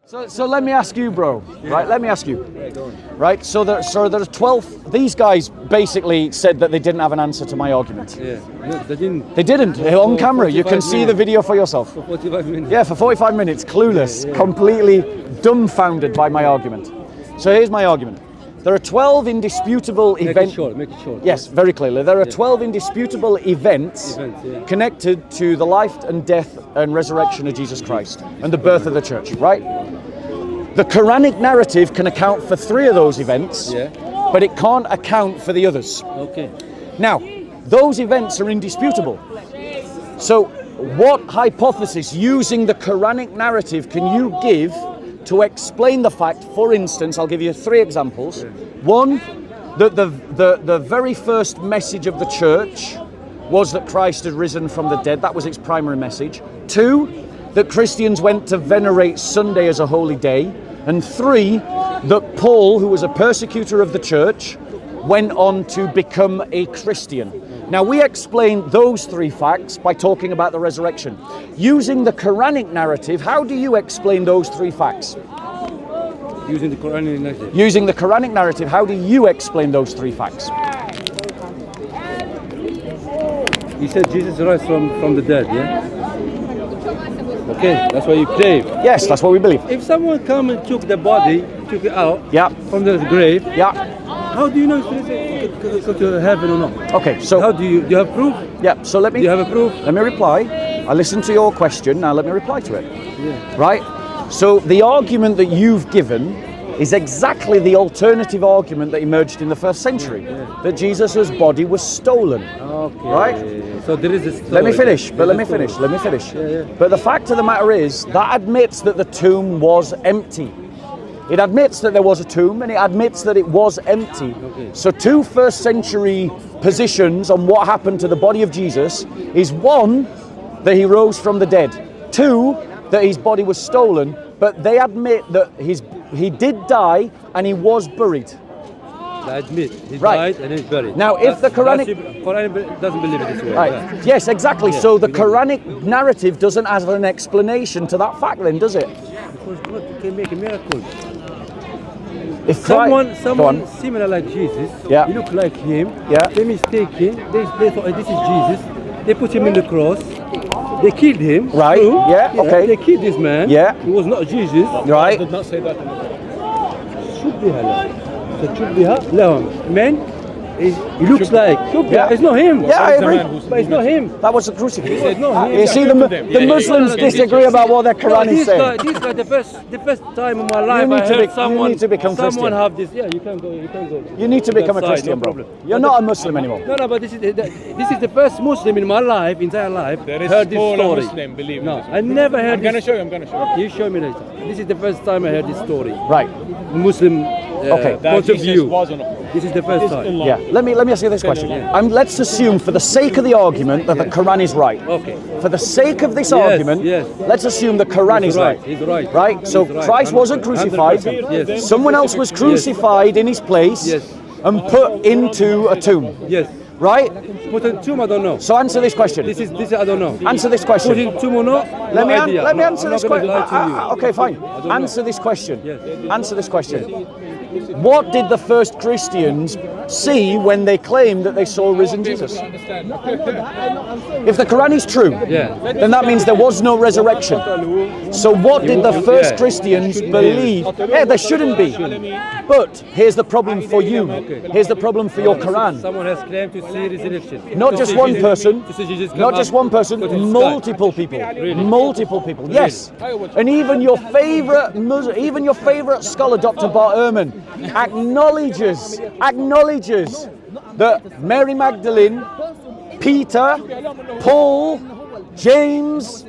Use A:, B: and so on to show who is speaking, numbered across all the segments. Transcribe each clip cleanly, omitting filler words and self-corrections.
A: So let me ask you, bro. Right? Let me ask you. Right? So there's 12. These guys basically said that they didn't have an answer to my argument.
B: Yeah, no, they didn't.
A: They didn't. On camera, you can see the video for yourself.
B: For 45 minutes.
A: Yeah, for 45 minutes, clueless, completely dumbfounded by my argument. So here's my argument. There are 12 indisputable events.
B: Make it short.
A: Yes, very clearly. There are 12 indisputable events connected to the life and death and resurrection of Jesus Christ and the birth of the church, right? The Quranic narrative can account for 3 of those events, but it can't account for the others.
B: Okay.
A: Now, those events are indisputable. So, what hypothesis using the Quranic narrative can you give to explain the fact? For instance, I'll give you 3 examples. One, that the very first message of the church was that Christ had risen from the dead. That was its primary message. 2, that Christians went to venerate Sunday as a holy day. And 3, that Paul, who was a persecutor of the church, went on to become a Christian. Now, we explain those 3 facts by talking about the resurrection. Using the Quranic narrative, how do you explain those 3 facts?
B: Using the Quranic narrative.
A: Using the Quranic narrative, how do you explain those 3 facts?
B: You said Jesus rose from the dead, yeah? Okay, that's what you claim.
A: Yes, that's what we believe.
B: If someone come and took the body, took it out from the grave, how do you know if it's go to heaven or not?
A: Okay, so
B: how do you have proof?
A: Yeah, so let me.
B: Do you have a proof?
A: Let me reply. I listened to your question. Now let me reply to it.
B: Yeah.
A: Right. So the argument that you've given is exactly the alternative argument that emerged in the first century, that Jesus' body was stolen.
B: Okay.
A: Right.
B: So there is a story.
A: Let me finish. But let me finish. But the fact of the matter is that admits that the tomb was empty. It admits that there was a tomb, and it admits that it was empty.
B: Okay.
A: So 2 first century positions on what happened to the body of Jesus is 1, that he rose from the dead. 2, that his body was stolen, but they admit that he did die and he was buried.
B: They admit he died and he's buried.
A: Now, if the Quranic
B: doesn't believe it this way.
A: Right. Yes, exactly. Yeah. So the Quranic narrative doesn't have an explanation to that fact, then, does it?
B: Because God can make a miracle.
A: If
B: someone similar like Jesus, he look like him, they mistake him, they thought this is Jesus, they put him in the cross, they killed him.
A: Right, okay.
B: They killed this man, he was not Jesus.
A: Right.
C: I did not say that.
B: Man, he looks like, it's not him.
A: Yeah, I agree.
B: But it's not him.
A: That was the crucifixion.
B: It's not him.
A: You see, the Muslims disagree about what their Quran is saying.
B: This guy, the first time in my life I heard
A: you need to become Christian.
B: Someone have this. Yeah, you can go.
A: You need to become a Christian, bro. You're not a Muslim anymore.
B: No, but this is the first Muslim in my life, entire life, heard this story.
C: Muslim, believe me.
B: No, I never heard.
C: I'm gonna show you.
B: You show me later. This is the first time I heard this story.
A: Right.
B: Muslim point of view. This is the first time.
A: Yeah. Let me ask you this question. Let's assume, for the sake of the argument, that the Quran is right.
B: Okay.
A: For the sake of this argument, let's assume the Quran is right.
B: He's right.
A: Right? So Christ wasn't crucified.
B: Yes.
A: Someone else was crucified in his place and put into a tomb.
B: Yes.
A: Right?
B: Put in tomb, I don't know.
A: So answer this question.
B: This I don't know.
A: Answer this question.
B: Put in tomb or not?
A: Let me answer this question.
B: Okay,
A: Okay, fine. Answer this question.
B: Yes.
A: Answer this question. What did the first Christians see when they claimed that they saw risen Jesus? If the Quran is true, then that means there was no resurrection. So what did the first Christians believe? Yeah, there shouldn't be. But here's the problem for you. Here's the problem for your Quran.
B: Someone has claimed to see resurrection.
A: Not just one person. Not just one person. Multiple people. Multiple people. Yes. And even your favorite scholar, Dr. Bart Ehrman, acknowledges that Mary Magdalene, Peter, Paul, James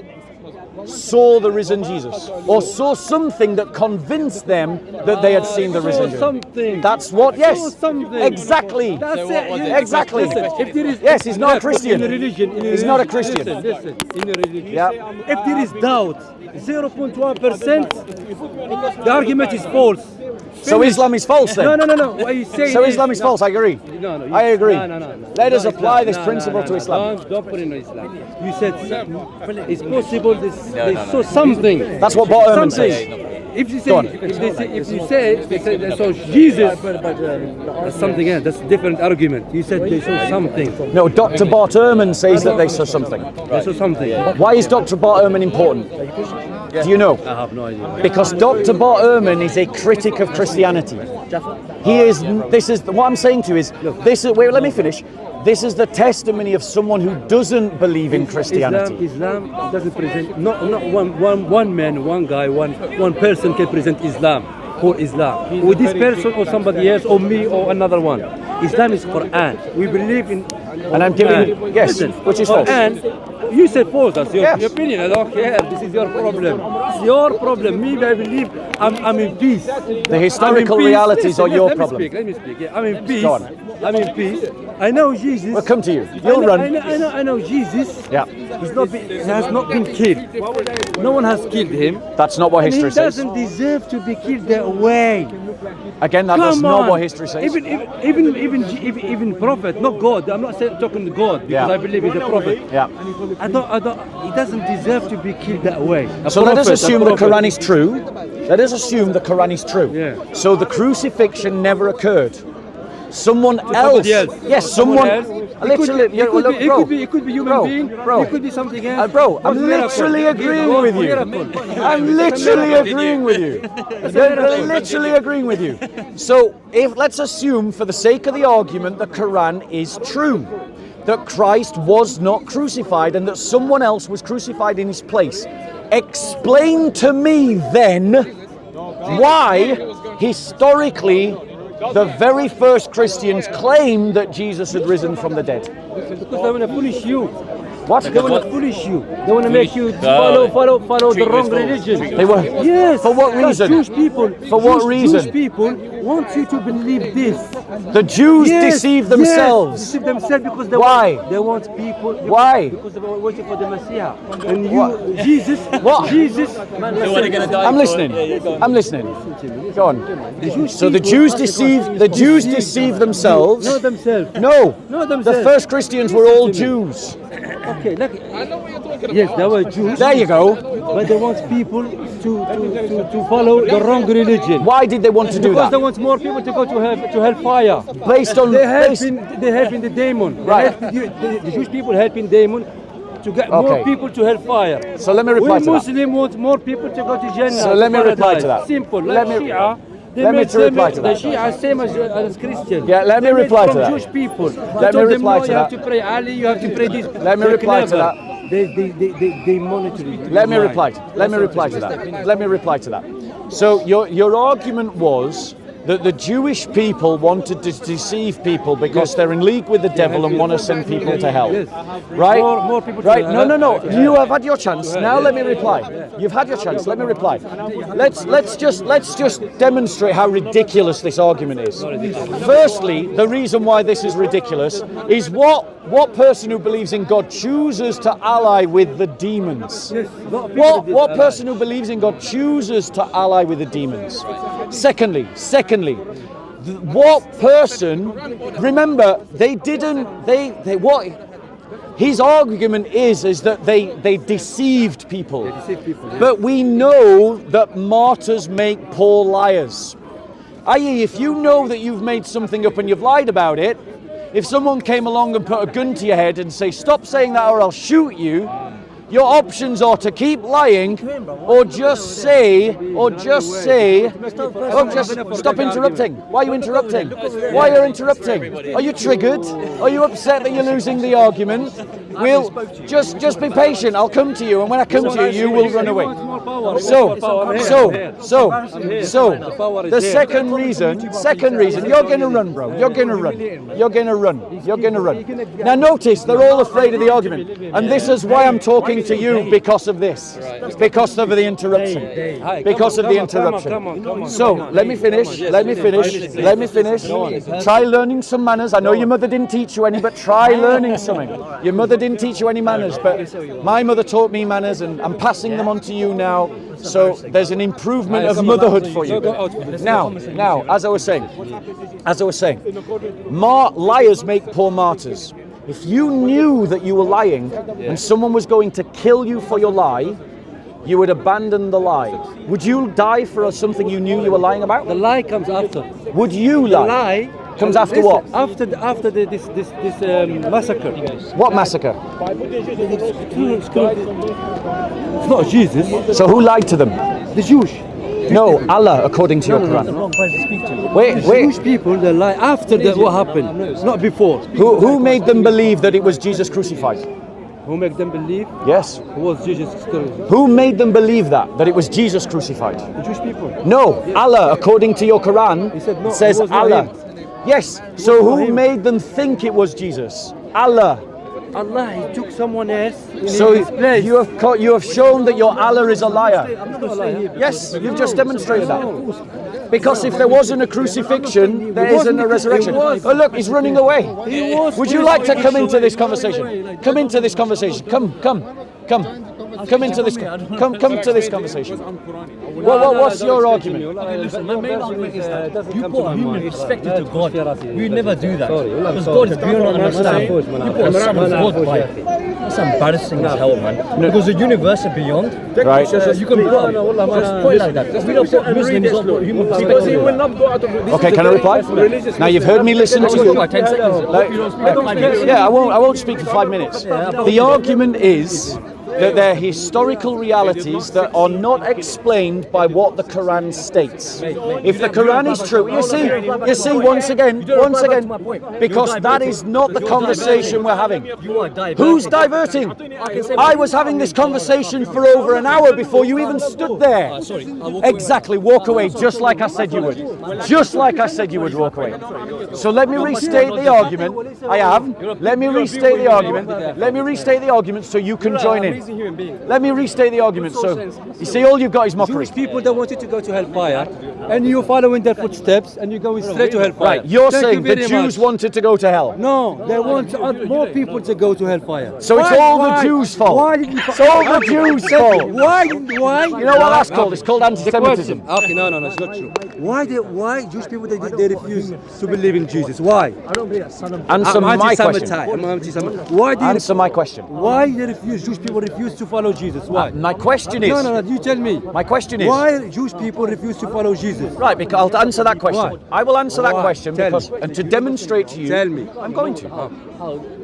A: saw the risen Jesus, or saw something that convinced them that they had seen the risen Jesus.
B: Something.
A: That's what. Yes.
B: Something.
A: Exactly.
B: That's it.
A: Exactly.
B: If there is,
A: yes, he's not a Christian.
B: In a religion,
A: he's not a Christian.
B: Listen. In a religion,
A: if
B: there is doubt, 0.1%, the argument is false.
A: So Islam is false then?
B: No. What you say?
A: So Islam is false. I agree.
B: No.
A: I agree.
B: No.
A: Let us apply this principle to Islam.
B: Don't put in Islam. You said it's possible. They saw something.
A: That's what Bart Ehrman says.
B: if you say so Jesus, that's something else. That's a different argument. You said they saw something.
A: No, Dr. Bart Ehrman says that they saw something.
B: They saw something.
A: Why is Dr. Bart Ehrman important? Do you know?
B: I have no idea.
A: Because Dr. Bart Ehrman is a critic of Christianity. He is. This is what I'm saying to you is. This is. Wait, let me finish. This is the testimony of someone who doesn't believe in Christianity.
B: Islam doesn't present. Not one man, one guy, one person can present Islam for Islam. With this person or somebody else or me or another one. Islam is Qur'an. We believe in.
A: And I'm giving you, yes, which is false.
B: And you said false. That's your opinion. I don't care. This is your problem. It's your problem. Me, I believe I'm in peace.
A: The historical realities are your problem.
B: Let me speak. Yeah, I'm in peace.
A: Go on.
B: I'm in peace. I know Jesus.
A: We'll come to you. You'll run.
B: I know Jesus.
A: Yeah.
B: He has not been killed. No one has killed him.
A: That's not what history says.
B: He doesn't deserve to be killed that way.
A: Again, that's not what history says.
B: Even prophet, not God. I'm not talking to God because I believe he's a prophet.
A: Yeah.
B: He doesn't deserve to be killed that way.
A: So let us assume the Quran is true. Let us assume the Quran is true.
B: Yeah.
A: So the crucifixion never occurred. Someone else. Yes, someone. Literally,
B: it could be human being. It could be something else.
A: Bro, I'm literally agreeing with you. I'm literally agreeing with you. Literally agreeing with you. So, let's assume, for the sake of the argument, the Quran is true. That Christ was not crucified and that someone else was crucified in his place. Explain to me then why, historically, the very first Christians claimed that Jesus had risen from the dead.
B: Because they want to punish you.
A: What?
B: They want to punish you. They want to make you follow the wrong religion.
A: They were.
B: Yes.
A: For what reason?
B: Jewish people.
A: For what reason?
B: Jewish people want you to believe this.
A: The Jews deceive themselves.
B: Deceive themselves because they
A: Why?
B: They want people.
A: Why?
B: Because they were waiting for the Messiah. And you, Jesus.
A: What?
B: Jesus.
A: I'm listening. I'm listening. Go on. So the Jews deceive themselves.
B: Not themselves.
A: No.
B: Not themselves.
A: The first Christians were all Jews.
B: Okay, look. Yes, they were Jews.
A: There you go.
B: But they want people to follow the wrong religion.
A: Why did they want to do
B: Because
A: that?
B: they want more people to go to hellfire.
A: Based on
B: They're helping the demon.
A: Right.
B: The Jewish people helping demon to get more people to hellfire.
A: So let me reply to that.
B: Muslims want more people to go to Jannah.
A: So let me reply to that.
B: Simple. Like Shia.
A: Let me reply to that.
B: The Shia same as Christians.
A: Yeah, let me reply to that.
B: Jewish people.
A: Let me reply to that.
B: You have to pray Ali. You have to pray this.
A: Let me reply to that.
B: They monitor it.
A: Let me reply to that. Let me reply to that. So your argument was that the Jewish people wanted to deceive people because they're in league with the devil and want to send people to hell. Right?
B: More people to
A: right? No. You have had your chance. Now let me reply. You've had your chance. Let me reply. Let's just demonstrate how ridiculous this argument is. Firstly, the reason why this is ridiculous is what person who believes in God chooses to ally with the demons? What person who believes in God chooses to ally with the demons? Secondly, what person, remember, his argument is that they deceived people. But we know that martyrs make poor liars. I.e., if you know that you've made something up and you've lied about it, if someone came along and put a gun to your head and say, stop saying that or I'll shoot you, your options are to keep lying or just say, stop interrupting. Why are you interrupting? Why are you interrupting? Are you triggered? Are you upset that you're losing the argument? We'll just be patient. I'll come to you, and when I come to you, you will run away. So, the second reason, you're going to run, bro. You're going to run. Now notice, they're all afraid of the argument. And this is why I'm talking to you because of this. Because of the interruption. Because of the interruption. So, let me finish. Try learning some manners. I know your mother didn't teach you any, but try learning something. Your mother didn't teach you any manners, but my mother taught me manners, and I'm passing them on to you now. So there's an improvement of motherhood for you. Now, as I was saying, liars make poor martyrs. If you knew that you were lying and someone was going to kill you for your lie, you would abandon the lie. Would you die for something you knew you were lying about?
B: The lie comes after.
A: Would you
B: The
A: lie?
B: lie
A: Comes after what?
B: After this massacre.
A: What massacre?
B: It's not Jesus.
A: So who lied to them?
B: The Jewish.
A: No, Allah, according to your Quran. Wait.
B: Jewish people, they lie after what happened, not before.
A: Who made them believe that it was Jesus crucified?
B: Who make them believe?
A: Yes.
B: Who was Jesus crucified?
A: Who made them believe that it was Jesus crucified?
B: The Jewish people.
A: No, Allah, according to your Quran,
B: He said no,
A: says
B: it was not
A: Allah.
B: him.
A: Yes. So
B: not
A: who
B: him.
A: made them think it was Jesus? Allah.
B: Allah, he took someone else in
A: So
B: his place.
A: you have shown that your Allah is a liar.
B: I'm not a liar.
A: Yes, you've just demonstrated that. Because if there wasn't a crucifixion, there isn't a resurrection. Oh look, he's running away. Would you like to come into this conversation? Come into this conversation. Come into this. Come to this conversation. What's your argument?
C: Okay, listen, my main argument is that you put a human perspective to God. You never do that. Because God is beyond understanding. You put a son of God by it. That's embarrassing as hell, man. Because the universe is beyond.
A: Right.
C: You can put a point like that. We don't put Muslims on put human perspective.
A: Okay, can I reply? Now you've heard me listen to you.
C: 10 seconds.
A: Yeah, I won't speak for 5 minutes. The argument is that they're historical realities that are not explained by what the Quran states. If the Quran is true, you see, once again, because that is not the conversation we're having. Who's diverting? I was having this conversation for over an hour before you even stood there. Exactly, walk away, just like I said you would. Just like I said you would walk away. So let me restate the argument. I have. Let me restate the argument. Let me restate the argument so you can join in. Let me restate the argument. So, you see, all you've got is mockery.
B: Jewish people that wanted to go to hellfire, and you're following their footsteps, and you're going straight to hellfire.
A: Right, you're
B: Thank
A: saying
B: you
A: the
B: very
A: Jews
B: much.
A: wanted to go to hell.
B: No, they want more people to go to hellfire.
A: So it's all the Jews' fault.
B: Why did you?
A: It's all the Jews' fault.
B: Why?
A: You know what that's called? It's called anti-Semitism.
B: Okay, no, it's not true. Why Jewish people they refuse to believe in Jesus? Why?
A: Answer my question.
B: I'm anti-Semitic. Why do
A: Answer my question.
B: Why they refuse? Jewish people refuse to follow Jesus. Why?
A: My question is.
B: No. You tell me.
A: My question is.
B: Why Jewish people refuse to follow Jesus?
A: Right, because I'll answer that question.
B: Why?
A: I will answer that
B: Why?
A: question
B: Tell
A: because,
B: me.
A: and to demonstrate to you.
B: Tell me.
A: I'm going to.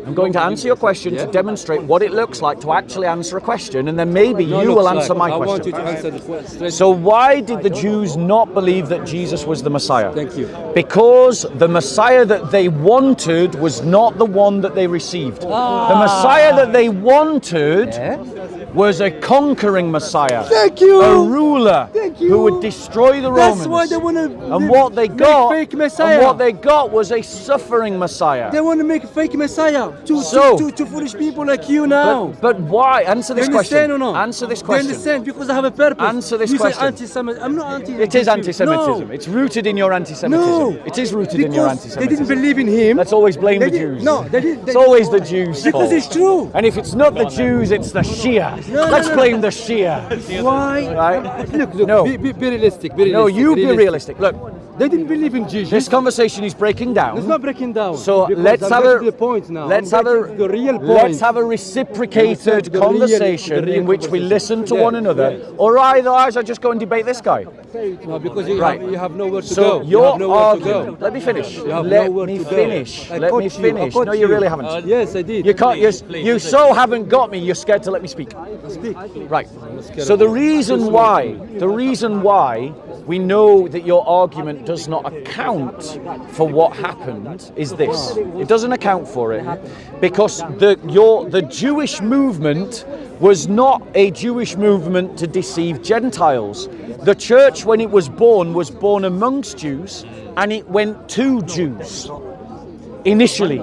A: I'm going to answer your question to demonstrate what it looks like to actually answer a question, and then maybe you will answer my
B: I
A: question.
B: want you to answer the question.
A: So why did the Jews not believe that Jesus was the Messiah?
B: Thank you.
A: Because the Messiah that they wanted was not the one that they received. The Messiah that they wanted was a conquering Messiah.
B: Thank you.
A: A ruler
B: Thank you.
A: who would destroy the Romans.
B: That's why they want to.
A: And what they got,
B: fake Messiah.
A: and what they got was a suffering Messiah.
B: They want to make a fake Messiah to foolish people like you now.
A: But why? Answer this
B: You understand
A: question.
B: or not?
A: Answer this
B: You
A: question.
B: understand because I have a purpose.
A: Answer this
B: you
A: question.
B: Say anti-Semitic. I'm not anti.
A: It is anti-Semitism.
B: No.
A: It's rooted in your anti-Semitism.
B: No.
A: It is rooted in your
B: Because
A: anti-Semitism.
B: they didn't believe in him.
A: Let's always blame
B: They
A: the
B: did-
A: Jews.
B: no, they did-
A: It's always the Jews'
B: Because
A: fault.
B: it's true.
A: And if it's not the Jews, it's the Shia. Let's blame the Shia.
B: Why?
A: Right?
B: Look.
A: No.
B: Be realistic. Be realistic.
A: No, you be realistic. Look,
B: They didn't believe in Jesus.
A: this conversation is breaking down.
B: It's not breaking down.
A: So
B: Because
A: let's
B: I'm
A: have
B: getting
A: a
B: to the point now.
A: let's
B: I'm
A: have a
B: getting to the real point.
A: let's have a reciprocated
B: The real
A: conversation in which we
B: conversation.
A: listen to
B: Yeah,
A: one another.
B: yeah.
A: Or otherwise, I just go and debate this guy.
B: No, because you,
A: Right.
B: you have nowhere to
A: So
B: go. You
A: your
B: have nowhere to go.
A: argument. Let me finish.
B: have
A: Let
B: nowhere
A: me
B: to go.
A: finish.
B: I
A: Let
B: caught
A: me
B: you.
A: finish.
B: I caught
A: No, you
B: you.
A: really haven't.
B: Yes, I did.
A: You can't. You so haven't got me. You're scared to let me speak.
B: Speak.
A: Right. So the reason why we know that your argument does not account for what happened is this. It doesn't account for it because the Jewish movement was not a Jewish movement to deceive Gentiles. The church, when it was born amongst Jews, and it went to Jews initially.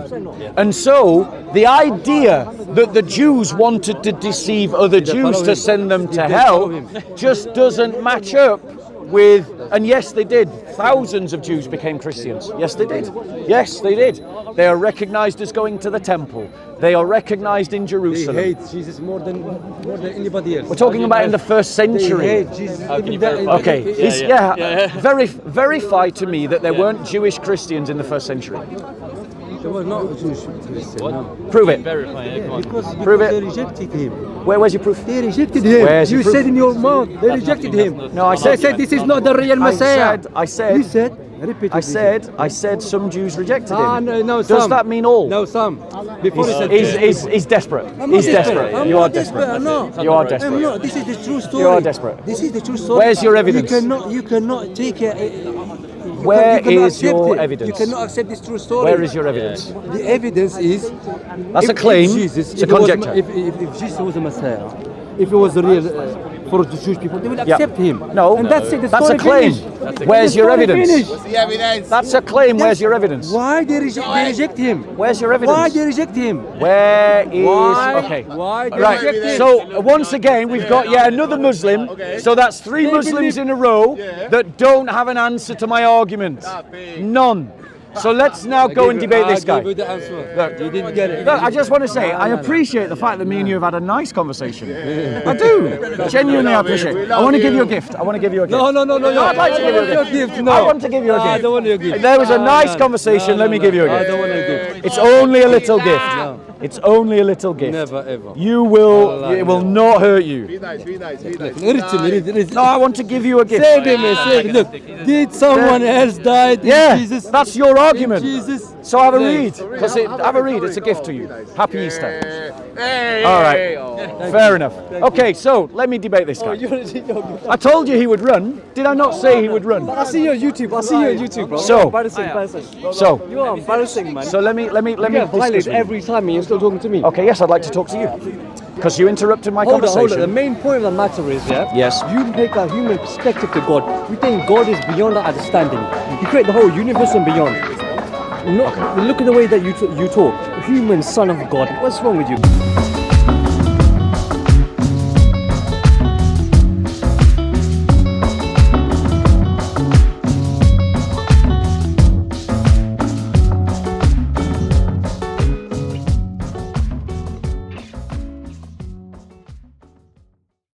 A: And so the idea that the Jews wanted to deceive other Jews to send them to hell just doesn't match up with, and yes they did, thousands of Jews became Christians. Yes they did. Yes they did. They are recognized as going to the temple. They are recognized in
B: They
A: Jerusalem.
B: hate Jesus more than anybody else.
A: We're talking about in the first
B: They
A: century.
B: hate Jesus.
A: Okay, verify to me that there weren't Jewish Christians in the first century.
B: They were not Jewish. No.
A: Prove it.
B: Because
A: Prove it.
B: they rejected him.
A: Where's your proof?
B: They rejected him.
A: Where's your
B: You
A: proof?
B: said in your mouth, they rejected him.
A: No, I
B: They said this is not the real Messiah.
A: I said,
B: You said, repeat.
A: I said some Jews rejected him.
B: No,
A: Does
B: some.
A: that mean all?
B: No, some. Before he said
A: He's desperate.
B: I'm not
A: He's desperate.
B: I'm
A: You
B: not
A: are desperate.
B: No.
A: You are
B: I'm
A: desperate.
B: not. This is the true story.
A: You are desperate.
B: This is the true story.
A: Where's your evidence?
B: You cannot take it.
A: Where
B: you cannot
A: is
B: accept
A: your
B: it.
A: evidence?
B: You cannot accept this true story.
A: Where is your evidence?
B: The evidence is
A: That's a claim.
B: Jesus,
A: It's a
B: if it was-
A: conjecture.
B: If Jesus was a Messiah, if it was real for the Jewish people, they will
A: Yeah.
B: accept him.
A: No,
B: and that's it. The
A: that's a
B: story
A: claim.
B: finished.
A: Where's
B: The
A: your
B: story
A: evidence?
B: finished.
D: The evidence.
A: That's a claim. Where's your evidence?
B: Why they reject him?
A: Where's your evidence?
B: Why they reject him?
A: Where is
B: Why?
A: okay?
B: Why they
A: Right.
B: reject him?
A: So once again, we've got another Muslim. So that's three
B: They
A: Muslims
B: believe-
A: in a row that don't have an answer to my argument. None. So let's now go and debate this guy.
B: I gave you the answer.
A: Look,
B: You didn't get it.
A: Look, I just want to say, I appreciate the fact that me and you have had a nice conversation. I do. Genuinely, I appreciate it. I want to give you a gift. I want to give you a gift.
B: No.
A: I'd like to give you a gift.
B: No.
A: I want to give you a gift.
B: I don't want your gift.
A: There was a nice
B: No.
A: conversation. Let me give you a
B: I
A: gift.
B: don't want your gift.
A: It's only a little gift. It's only a little gift.
B: Never ever.
A: You will. It will not hurt you.
D: Be nice, be nice, be nice.
B: Read it.
A: No, I want to give you a gift.
B: Save him, save him. Look, did someone else died in
A: Yeah,
B: Jesus?
A: that's your argument.
B: In Jesus.
A: So have a read, because have a read. It's a gift to you. Happy Easter.
D: Hey.
A: All right, fair enough. Okay, so let me debate this guy. I told you he would run. Did I not say he would run?
E: I see you on YouTube. I see you on YouTube, bro.
A: So-
E: embarrassing.
A: So,
E: You are embarrassing, man.
A: so let me
E: You get
A: discuss
E: violated
A: with you.
E: every time, and you're still talking to me.
A: Okay, yes, I'd like to talk to you, because you interrupted my
E: Hold on.
A: conversation.
E: The main point of the matter is, yeah.
A: Yes.
E: You take a human perspective to God. You think God is beyond our understanding. You create the whole universe and beyond. Look at the way that you talk. Human son of God. What's wrong with you?